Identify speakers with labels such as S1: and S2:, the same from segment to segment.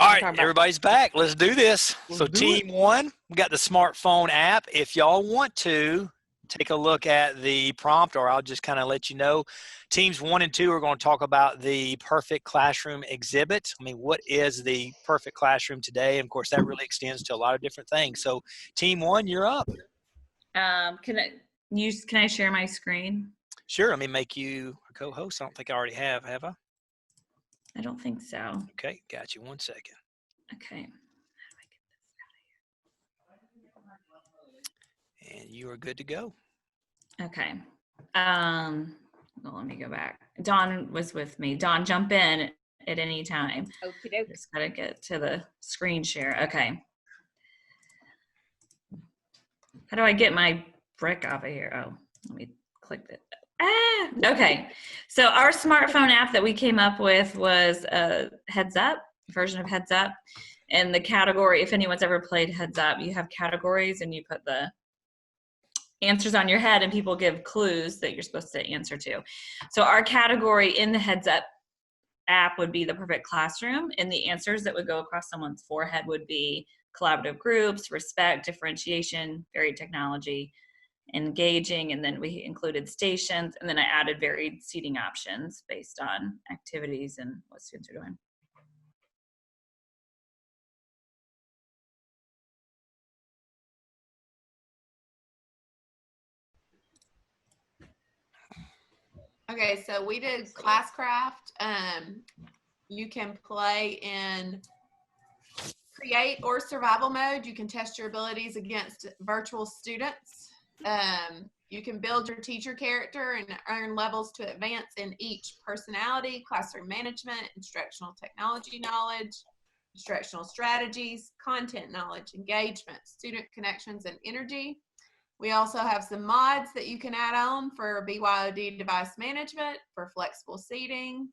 S1: All right, everybody's back. Let's do this. So team one, we got the smartphone app. If y'all want to take a look at the prompt, or I'll just kind of let you know, teams 1 and 2 are going to talk about the perfect classroom exhibit. I mean, what is the perfect classroom today? And of course, that really extends to a lot of different things. So team 1, you're up.
S2: Can I share my screen?
S1: Sure. Let me make you a co-host. I don't think I already have I?
S2: I don't think so.
S1: Okay, got you. 1 second.
S2: Okay. How do I
S1: get this out of here? And you are good to go.
S2: Okay. Well, let me go back. Dawn was with me. Dawn, jump in at any time.
S3: Okie doke.
S2: Just gotta get to the screen share. Okay. How do I get my brick off of here? Oh, let me click it. Okay. So our smartphone app that we came up with was a Heads Up, version of Heads Up. And the category, if anyone's ever played Heads Up, you have categories and you put the answers on your head and people give clues that you're supposed to answer to. So our category in the Heads Up app would be the perfect classroom, and the answers that would go across someone's forehead would be collaborative groups, respect, differentiation, varied technology, engaging, and then we included stations, and then I added varied seating options based on activities and what students are doing.
S3: Okay, so we did Classcraft. You can play in create or survival mode. You can test your abilities against virtual students. You can build your teacher character and earn levels to advance in each: personality, classroom management, instructional technology knowledge, instructional strategies, content knowledge, engagement, student connections, and energy. We also have some mods that you can add on for BYOD device management, for flexible seating,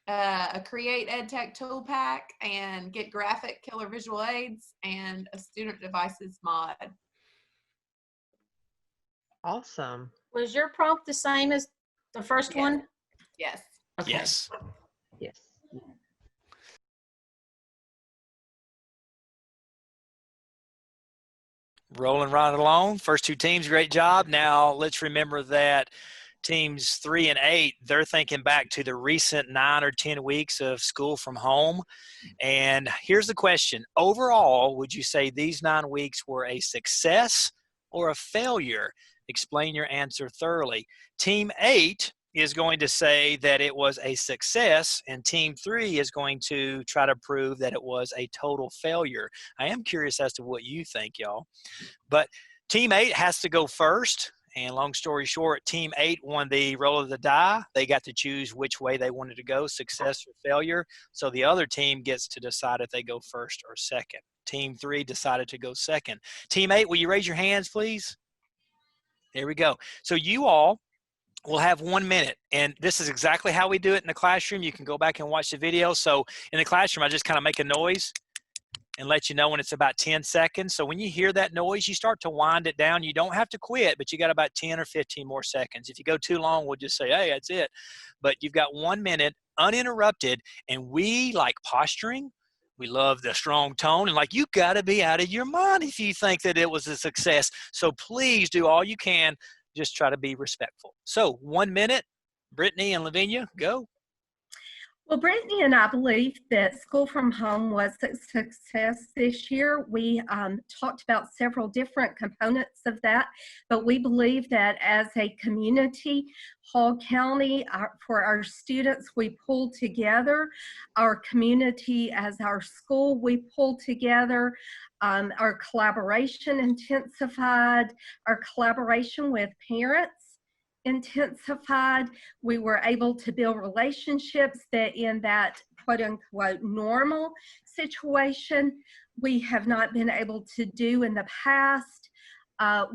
S3: a Create EdTech tool pack, and Get Graphic Killer Visual Aids, and a student devices mod.
S4: Awesome.
S5: Was your prompt the same as the first one?
S3: Yes.
S1: Okay. Yes.
S4: Yes.
S1: Rolling right along. First 2 teams, great job. Now let's remember that teams 3 and 8, they're thinking back to the recent 9 or 10 weeks of school from home. And here's the question. Overall, would you say these 9 weeks were a success or a failure? Explain your answer thoroughly. Team 8 is going to say that it was a success, and team 3 is going to try to prove that it was a total failure. I am curious as to what you think, y'all. But team 8 has to go first. And long story short, team 8 won the roll of the die. They got to choose which way they wanted to go, success or failure. So the other team gets to decide if they go first or second. Team 3 decided to go second. Team 8, will you raise your hands, please? There we go. So you all will have 1 minute. And this is exactly how we do it in the classroom. You can go back and watch the video. So in the classroom, I just kind of make a noise and let you know when it's about 10 seconds. So when you hear that noise, you start to wind it down. You don't have to quit, but you got about 10 or 15 more seconds. If you go too long, we'll just say, hey, that's it. But you've got 1 minute uninterrupted, and we like posturing. We love the strong tone, and like, you got to be out of your mind if you think that it was a success. So please do all you can. Just try to be respectful. So 1 minute, Brittany and Lavinia, go.
S6: Well, Brittany and I believe that school from home was a success this year. We talked about several different components of that, but we believe that as a community, Hall County, for our students, we pulled together. Our community as our school, we pulled together. Our collaboration intensified. Our collaboration with parents intensified. We were able to build relationships that in that quote unquote normal situation we have not been able to do in the past.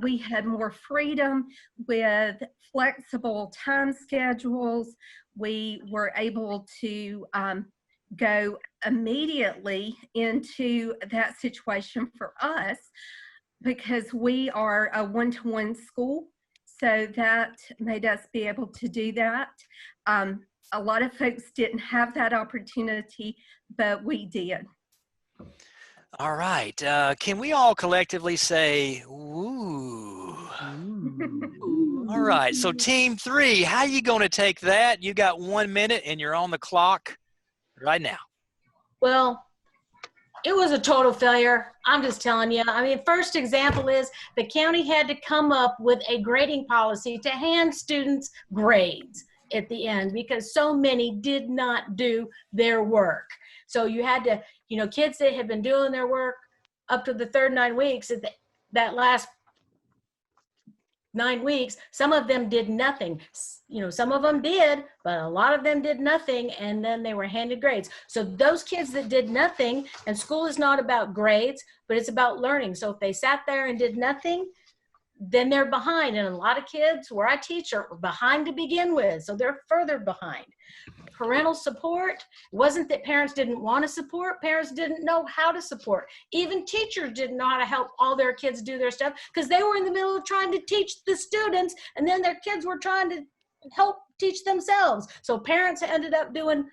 S6: We had more freedom with flexible time schedules. We were able to go immediately into that situation for us because we are a one-to-one school. So that made us be able to do that. A lot of folks didn't have that opportunity, but we did.
S1: All right. Can we all collectively say, ooh? All right. So team 3, how you going to take that? You got 1 minute and you're on the clock right now.
S5: Well, it was a total failure. I'm just telling you. I mean, first example is the county had to come up with a grading policy to hand students grades at the end because so many did not do their work. So you had to, kids that had been doing their work up to the third 9 weeks, that last 9 weeks, some of them did nothing. Some of them did, but a lot of them did nothing, and then they were handed grades. So those kids that did nothing, and school is not about grades, but it's about learning. So if they sat there and did nothing, then they're behind. And a lot of kids where I teach are behind to begin with, so they're further behind. Parental support wasn't that parents didn't want to support, parents didn't know how to support. Even teachers didn't know how to help all their kids do their stuff because they were in the middle of trying to teach the students, and then their kids were trying to help teach themselves. So parents ended up doing,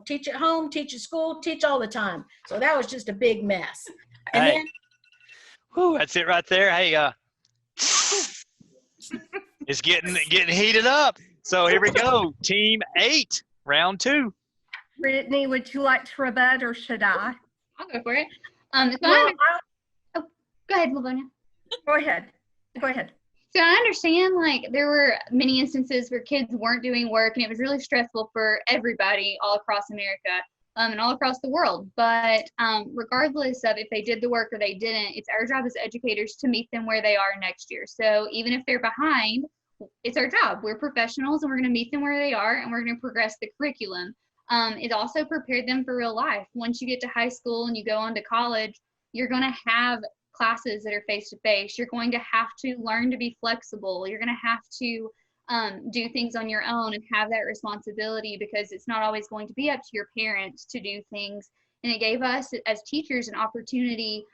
S5: teach at home, teach at school, teach all the time. So that was just a big mess. And
S1: Hey.
S5: then,
S1: Whew, that's it right there. Hey, it's getting heated up. So here we go. Team 8, round 2.
S6: Brittany, would you like to rebut or should I?
S7: I'll go for it.
S6: Well,
S7: Go ahead, Livonia.
S6: go ahead. Go ahead.
S7: So I understand, like, there were many instances where kids weren't doing work, and it was really stressful for everybody all across America and all across the world. But regardless of if they did the work or they didn't, it's our job as educators to meet them where they are next year. So even if they're behind, it's our job. We're professionals, and we're going to meet them where they are, and we're going to progress the curriculum. It also prepared them for real life. Once you get to high school and you go on to college, you're going to have classes that are face-to-face. You're going to have to learn to be flexible. You're going to have to do things on your own and have that responsibility because it's not always going to be up to your parents to do things. And it gave us as teachers an opportunity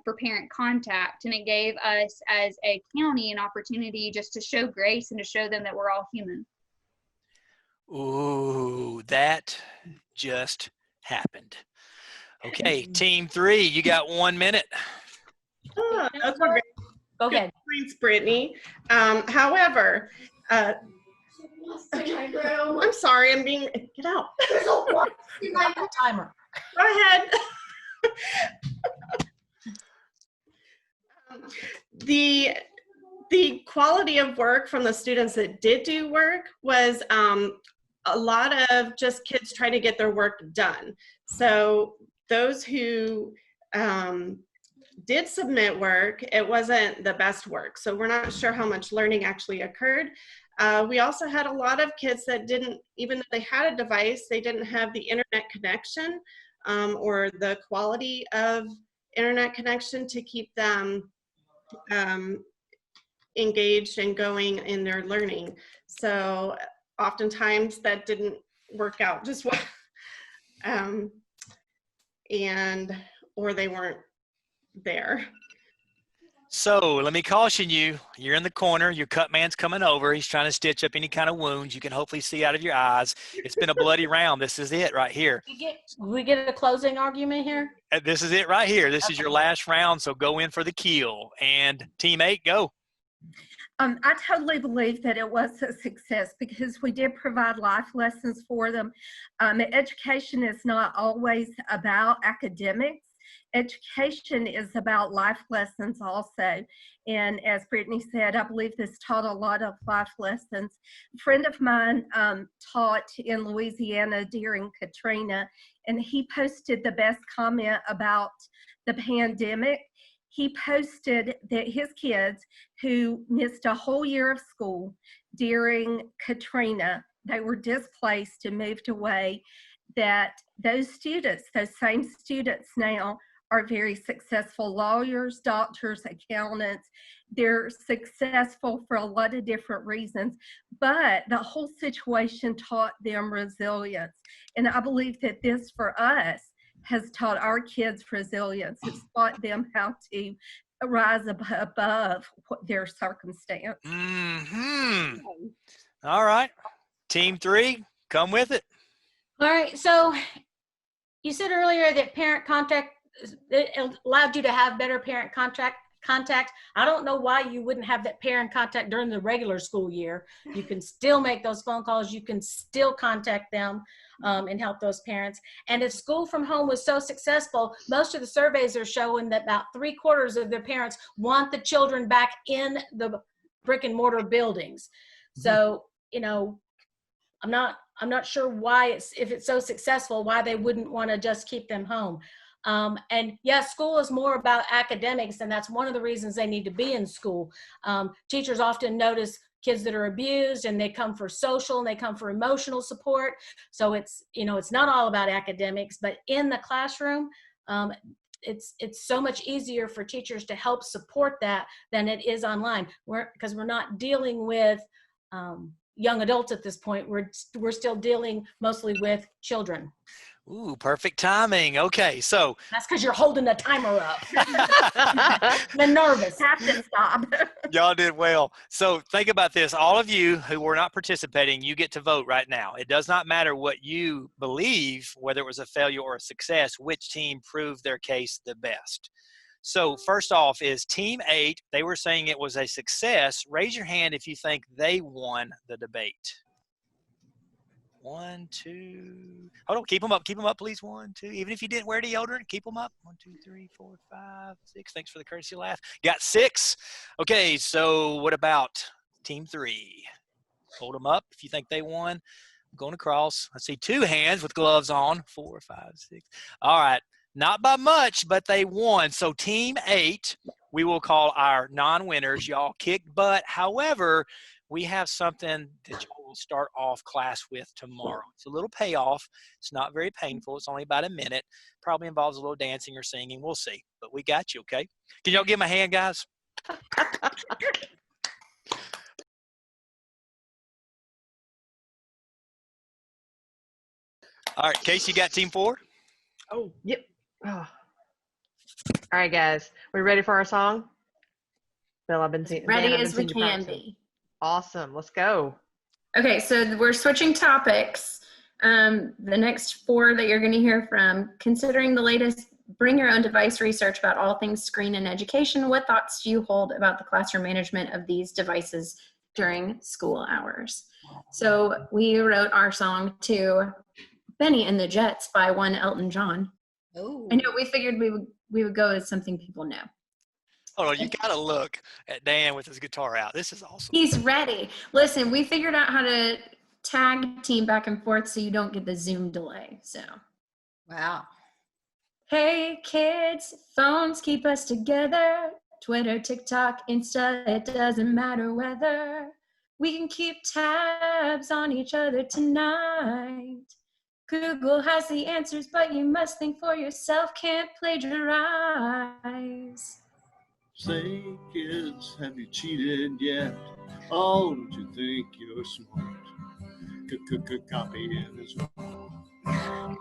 S7: for parent contact, and it gave us as a county an opportunity just to show grace and to show them that we're all human.
S1: Ooh, that just happened. Okay, team 3, you got 1 minute.
S8: That's a great
S5: go ahead.
S8: points, Brittany. However, I'm sorry, I'm being, get out.
S5: Timer.
S8: Go ahead. The quality of work from the students that did do work was a lot of just kids trying to get their work done. So those who did submit work, it wasn't the best work. So we're not sure how much learning actually occurred. We also had a lot of kids that didn't, even though they had a device, they didn't have the internet connection or the quality of internet connection to keep them engaged and going in their learning. So oftentimes that didn't work out just well. Or they weren't there.
S1: So let me caution you. You're in the corner. Your cut man's coming over. He's trying to stitch up any kind of wounds you can hopefully see out of your eyes. It's been a bloody round. This is it right here.
S5: We get a closing argument here?
S1: This is it right here. This is your last round, so go in for the kill. And team 8, go.
S6: I totally believe that it was a success because we did provide life lessons for them. Education is not always about academics. Education is about life lessons also. And as Brittany said, I believe this taught a lot of life lessons. A friend of mine taught in Louisiana during Katrina, and he posted the best comment about the pandemic. He posted that his kids who missed a whole year of school during Katrina, they were displaced and moved away, that those students, those same students now are very successful lawyers, doctors, accountants. They're successful for a lot of different reasons, but the whole situation taught them resilience. And I believe that this for us has taught our kids resilience. It's taught them how to rise above their circumstance.
S1: Mm-hmm. All right. Team 3, come with it.
S5: All right, so you said earlier that parent contact it allowed you to have better parent contact. I don't know why you wouldn't have that parent contact during the regular school year. You can still make those phone calls. You can still contact them and help those parents. And if school from home was so successful, most of the surveys are showing that about 3/4 of their parents want the children back in the brick and mortar buildings. So, you know, I'm not sure why if it's so successful, why they wouldn't want to just keep them home. And yes, school is more about academics, and that's one of the reasons they need to be in school. Teachers often notice kids that are abused, and they come for social and they come for emotional support. So it's, you know, it's not all about academics, but in the classroom, it's so much easier for teachers to help support that than it is online. Because we're not dealing with young adults at this point. We're still dealing mostly with children.
S1: Ooh, perfect timing. Okay, so
S5: that's because you're holding the timer up. I'm nervous.
S6: Have to stop.
S1: y'all did well. So think about this. All of you who were not participating, you get to vote right now. It does not matter what you believe, whether it was a failure or a success, which team proved their case the best. So first off is Team 8. They were saying it was a success. Raise your hand if you think they won the debate. 1, 2. Hold on, keep them up, please. 1, 2. Even if you didn't wear deodorant, keep them up. 1, 2, 3, 4, 5, 6. Thanks for the courtesy laugh. Got 6. Okay, so what about Team 3? Hold them up if you think they won. I'm going across. I see 2 hands with gloves on. 4, 5, 6. All right, not by much, but they won. So Team 8, we will call our non-winners. Y'all kicked butt. However, we have something that you will start off class with tomorrow. It's a little payoff. It's not very painful. It's only about a minute. Probably involves a little dancing or singing. We'll see. But we got you, okay? Can y'all give me a hand, guys? All right, Kasey, you got Team 4?
S4: Oh, yep. Oh. All right, guys. We ready for our song? Bill, I've been seeing.
S9: Ready
S4: Dan,
S9: as we can
S4: practicing.
S9: be.
S4: Awesome. Let's go.
S9: Okay, so we're switching topics. The next 4 that you're going to hear from, considering the latest bring your own device research about all things screen and education, what thoughts do you hold about the classroom management of these devices during school hours? So we wrote our song to Benny and the Jets by one Elton John.
S2: Oh.
S9: I know, we figured we would go with something people know.
S1: Hold on, you got to look at Dan with his guitar out. This is awesome.
S9: He's ready. Listen, we figured out how to tag team back and forth so you don't get the Zoom delay. So,
S2: Wow.
S9: hey kids, phones keep us together. Twitter, TikTok, Insta, it doesn't matter whether. We can keep tabs on each other tonight. Google has the answers, but you must think for yourself, can't plagiarize.
S10: Say, kids, have you cheated yet? Oh, don't you think you're smart? Copying is wrong.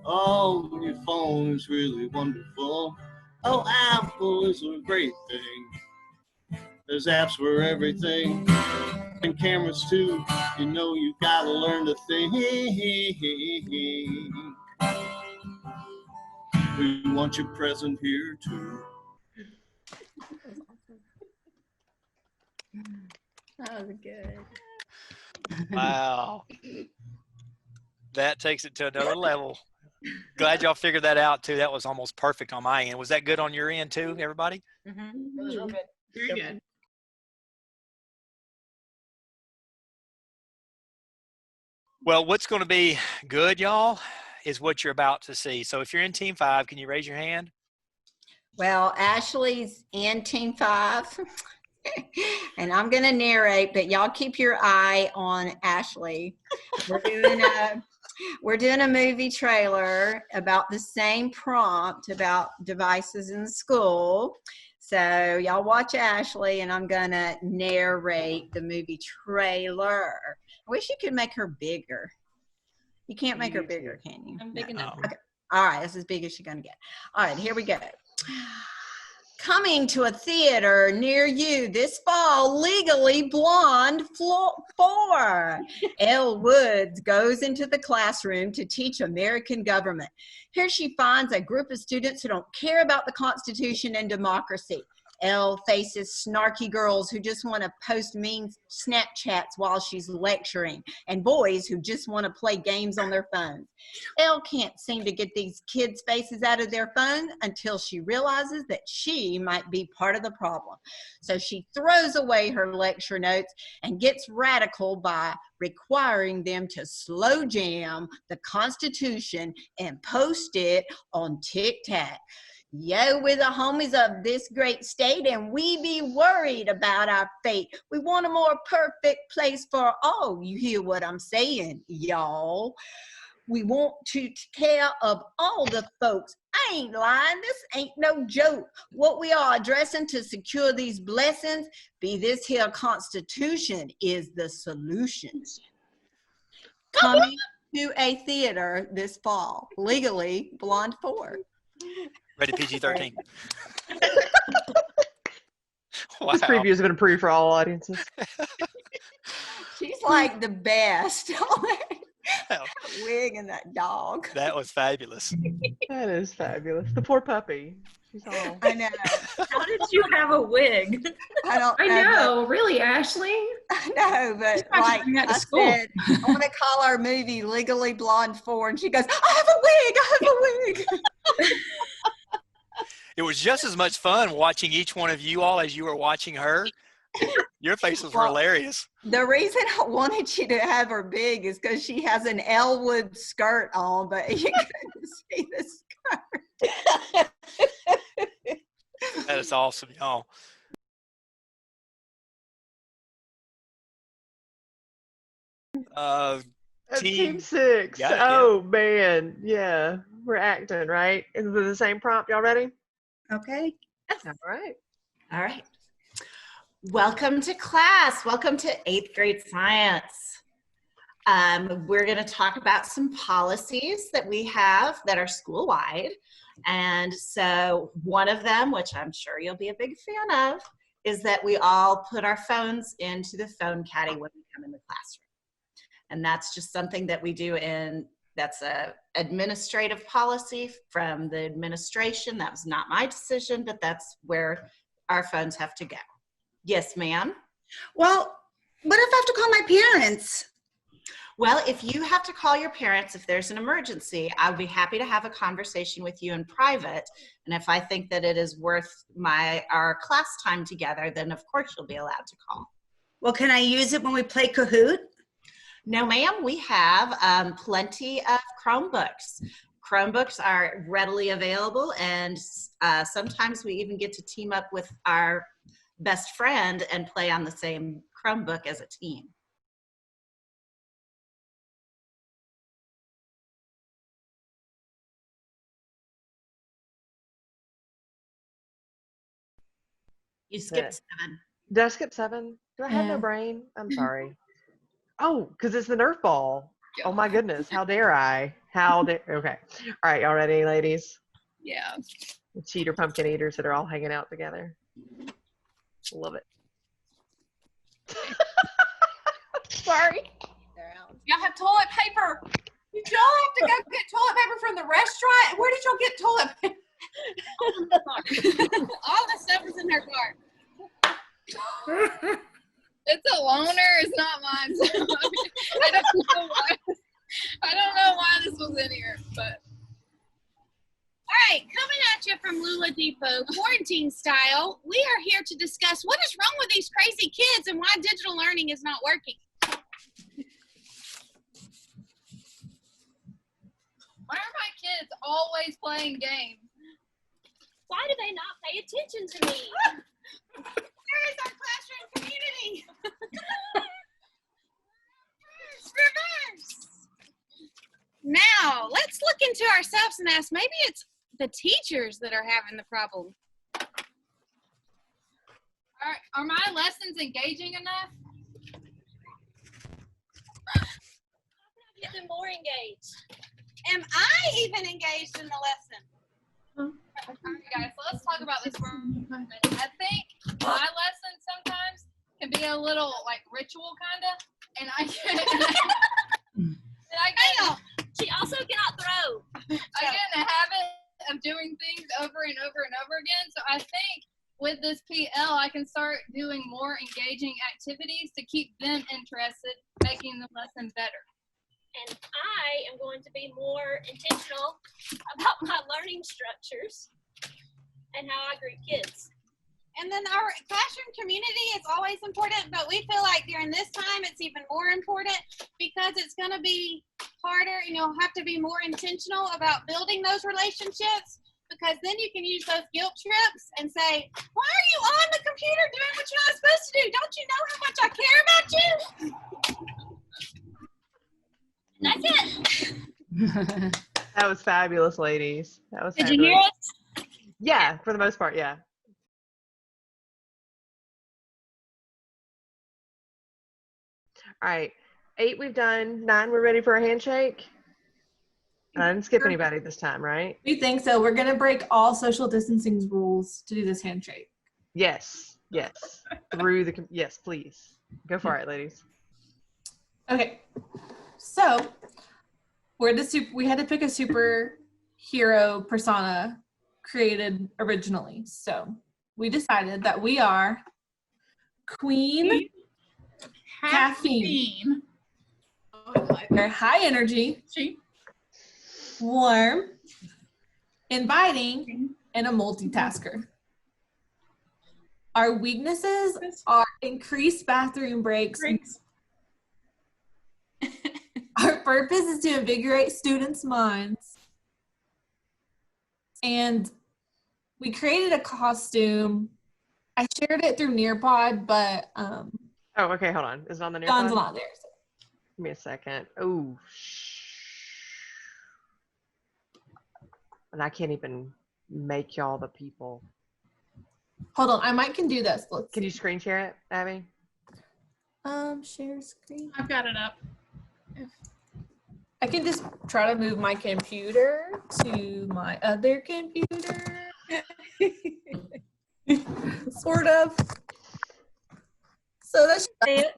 S10: Oh, your phone is really wonderful. Oh, Apple is a great thing. There's apps for everything. And cameras too. You know you gotta learn to think. We want you present here too.
S2: That was good.
S1: Wow. That takes it to another level. Glad y'all figured that out too. That was almost perfect on my end. Was that good on your end too, everybody?
S5: Mm-hmm. It was real good.
S8: Very good.
S1: Well, what's going to be good, y'all, is what you're about to see. So if you're in Team 5, can you raise your hand?
S11: Well, Ashley's in Team 5, and I'm going to narrate, but y'all keep your eye on Ashley. We're doing a movie trailer about the same prompt about devices in school. So y'all watch Ashley, and I'm going to narrate the movie trailer. I wish you could make her bigger. You can't make her bigger, can you?
S2: I'm big enough.
S11: Okay. All right, that's as big as she's going to get. All right, here we go. Coming to a theater near you this fall, Legally Blonde 4. Elle Woods goes into the classroom to teach American government. Here she finds a group of students who don't care about the Constitution and democracy. Elle faces snarky girls who just want to post mean Snapchats while she's lecturing, and boys who just want to play games on their phones. Elle can't seem to get these kids' faces out of their phone until she realizes that she might be part of the problem. So she throws away her lecture notes and gets radical by requiring them to slow jam the Constitution and post it on TikTok. Yo, we're the homies of this great state, and we be worried about our fate. We want a more perfect place for all. You hear what I'm saying, y'all? We want to take care of all the folks. I ain't lying. This ain't no joke. What we are addressing to secure these blessings, be this here Constitution, is the solution. Coming to a theater this fall, Legally Blonde 4.
S1: Rated PG-13. Wow.
S4: This preview has been approved for all audiences.
S11: She's like the best. That wig and that dog.
S1: That was fabulous.
S4: That is fabulous. The poor puppy. She's all.
S11: I know.
S2: How did you have a wig?
S11: I don't
S9: I know, really, Ashley?
S11: I know, but like I said, I want to call our movie Legally Blonde 4, and she goes, I have a wig.
S1: It was just as much fun watching each one of you all as you were watching her. Your faces were hilarious.
S11: The reason I wanted you to have her big is because she has an Elwood skirt on, but you couldn't see the skirt.
S1: That is awesome, y'all.
S4: Team 6. Oh, man. Yeah. We're acting, right? Is it the same prompt? Y'all ready?
S12: Okay.
S4: All right.
S12: All right. Welcome to class. Welcome to 8th grade science. We're going to talk about some policies that we have that are school-wide. And so one of them, which I'm sure you'll be a big fan of, is that we all put our phones into the phone caddy when we come in the classroom. And that's just something that we do that's a administrative policy from the administration. That was not my decision, but that's where our phones have to go. Yes, ma'am.
S11: Well, what if I have to call my parents?
S12: Well, if you have to call your parents, if there's an emergency, I'd be happy to have a conversation with you in private. And if I think that it is worth our class time together, then of course you'll be allowed to call.
S11: Well, can I use it when we play Kahoot?
S12: No, ma'am. We have plenty of Chromebooks. Chromebooks are readily available, and sometimes we even get to team up with our best friend and play on the same Chromebook as a team. You skipped 7.
S4: Did I skip 7? Do I have no brain? I'm sorry. Oh, because it's the Nerf ball. Oh my goodness. How dare I? Okay. All right. Y'all ready, ladies?
S7: Yeah.
S4: The cheater pumpkin eaters that are all hanging out together. Love it.
S3: Sorry. Y'all have toilet paper. Did y'all have to go get toilet paper from the restaurant? Where did y'all get toilet paper?
S7: All the stuff is in her car. It's a loaner. It's not mine. So I don't know why this was in here, but.
S13: All right, coming at you from Lula Depot, quarantine style, we are here to discuss what is wrong with these crazy kids and why digital learning is not working.
S7: Why are my kids always playing games?
S13: Why do they not pay attention to me? Where is our classroom community? Reverse. Now, let's look into ourselves and ask, maybe it's the teachers that are having the problem.
S7: Are my lessons engaging enough?
S13: How can I get them more engaged? Am I even engaged in the lesson?
S7: All right, guys, so let's talk about
S14: about this. I think my lesson sometimes can be a little like ritual kind of, and I get,
S13: She also cannot throw.
S14: I get in a habit of doing things over and over and over again. So I think with this PL, I can start doing more engaging activities to keep them interested, making the lesson better.
S13: And I am going to be more intentional about my learning structures and how I greet kids.
S15: And then our classroom community is always important, but we feel like during this time it's even more important because it's going to be harder and you'll have to be more intentional about building those relationships, because then you can use those guilt trips and say, why are you on the computer doing what you're not supposed to do? Don't you know how much I care about you?
S13: That's it.
S4: That was fabulous, ladies. That was
S13: Did
S4: fabulous.
S13: you hear us?
S4: Yeah, for the most part, yeah. All right, 8 we've done, 9 we're ready for a handshake. And I didn't skip anybody this time, right?
S16: We think so. We're gonna break all social distancing rules to do this handshake.
S4: Yes, yes. Through the, yes, please. Go for it, ladies.
S16: Okay, so we had to pick a superhero persona created originally. So we decided that we are Queen Caffeine. They're high energy, warm, inviting, and a multitasker. Our weaknesses are increased bathroom breaks. Our purpose is to invigorate students' minds. And we created a costume. I shared it through Nearpod, but
S4: oh, okay, hold on. Is it on the Nearpod?
S16: John's not there. So.
S4: Give me a second. Oh, and I can't even make y'all the people.
S16: Hold on, I can do this.
S4: Can you screen share it, Abby?
S16: Share screen.
S14: I've got it up.
S16: I can just try to move my computer to my other computer. Sort of. So that's it.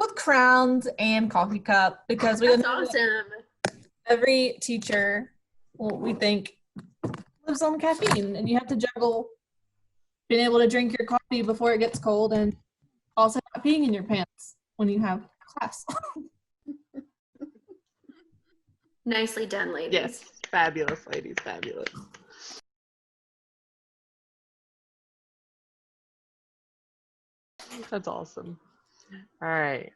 S16: With crowns and coffee cup, because we
S9: That's
S16: know
S9: awesome.
S16: every teacher, well, we think, lives on caffeine, and you have to juggle being able to drink your coffee before it gets cold and also not peeing in your pants when you have class.
S9: Nicely done, ladies.
S4: Yes, fabulous, ladies, fabulous. That's awesome. All right.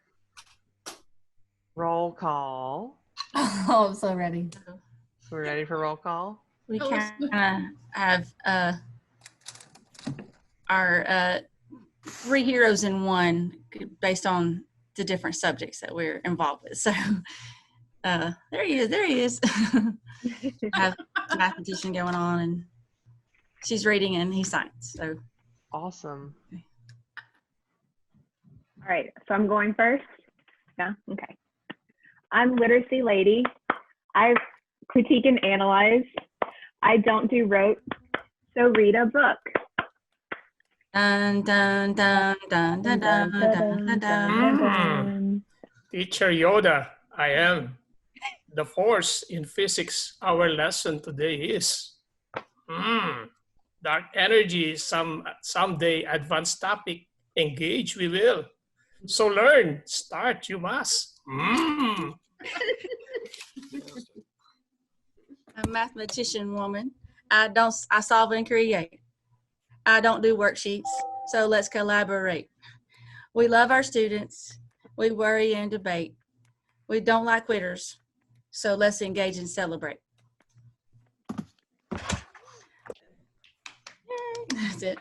S4: Roll call.
S16: Oh, I'm so ready.
S4: So we're ready for roll call?
S17: We kind of have our 3 heroes in one based on the different subjects that we're involved with. So there he is. I have a mathematician going on, and she's reading and he's science. So
S4: awesome.
S17: Okay.
S18: All right, so I'm going first. Yeah, okay. I'm literacy lady. I critique and analyze. I don't do rote, so read a book.
S17: Dun, dun, dun, dun, dun, dun, dun, dun, dun.
S19: Teacher Yoda, I am. The force in physics, our lesson today is dark energy, someday advanced topic. Engage, we will. So learn, start, you must.
S17: I'm a mathematician woman. I solve and create. I don't do worksheets, so let's collaborate. We love our students. We worry and debate. We don't like quitters, so let's engage and celebrate. That's it.